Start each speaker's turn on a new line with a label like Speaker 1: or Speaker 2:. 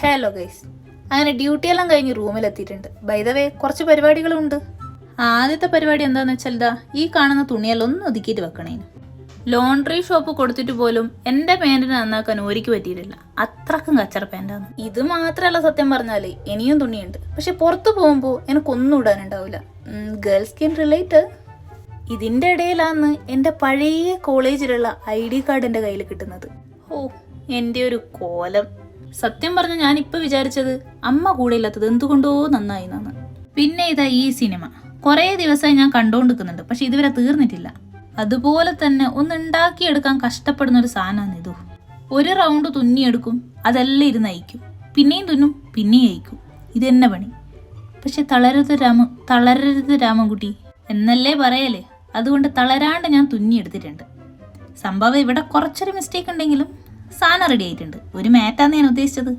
Speaker 1: Hello guys, അങ്ങനെ ഡ്യൂട്ടിയെല്ലാം കഴിഞ്ഞ് റൂമിലെത്തിയിട്ടുണ്ട്. By the way കുറച്ച് പരിപാടികളുണ്ട്. ആദ്യത്തെ പരിപാടി എന്താണെന്ന് വെച്ചാൽ ഈ കാണുന്ന തുണിയെല്ലാം ഒന്ന് ഒതുക്കിയിട്ട് വെക്കണേന്. ലോണ്ട്രി ഷോപ്പ് കൊടുത്തിട്ട് പോലും എൻ്റെ പാൻറ്റിന് നന്നാക്കാൻ ഓരിക്ക് പറ്റിയിട്ടില്ല. അത്രക്കും കച്ചറ പാൻറ്റാണ്. ഇത് മാത്രമല്ല, സത്യം പറഞ്ഞാൽ ഇനിയും തുണിയുണ്ട്. പക്ഷെ പുറത്ത് പോകുമ്പോൾ എനിക്കൊന്നും ഇടാനുണ്ടാവില്ല. Girls skin relate. ഇതിൻ്റെ ഇടയിലാണ് എൻ്റെ പഴയ കോളേജിലുള്ള ID കാർഡ് എൻ്റെ കയ്യിൽ കിട്ടുന്നത്. ഓ, എൻ്റെ ഒരു കോലം. സത്യം പറഞ്ഞ ഞാനിപ്പോൾ വിചാരിച്ചത് അമ്മ കൂടെ ഇല്ലാത്തത് എന്തുകൊണ്ടോ നന്നായി എന്നാണ്. പിന്നെ ഇതാ ഈ സിനിമ കുറേ ദിവസമായി ഞാൻ കണ്ടുകൊണ്ടിരിക്കുന്നുണ്ട്, പക്ഷെ ഇതുവരെ തീർന്നിട്ടില്ല. അതുപോലെ തന്നെ ഒന്ന് ഉണ്ടാക്കിയെടുക്കാൻ കഷ്ടപ്പെടുന്ന ഒരു സാധനമാണ് ഇതു. ഒരു റൗണ്ട് തുന്നിയെടുക്കും, അതെല്ലാം ഇരുന്ന് അയക്കും, പിന്നെയും തുന്നും, പിന്നെയും അയക്കും. ഇത് തന്നെ പണി. പക്ഷെ തളരരുത് രാമൻകുട്ടി എന്നല്ലേ പറയലേ. അതുകൊണ്ട് തളരാണ്ട് ഞാൻ തുന്നിയെടുത്തിട്ടുണ്ട്. സംഭവം ഇവിടെ കുറച്ചൊരു മിസ്റ്റേക്ക് ഉണ്ടെങ്കിലും സാധനം റെഡി ആയിട്ടുണ്ട്. ഒരു മാറ്റാന്ന് ഞാൻ ഉദ്ദേശിച്ചത്.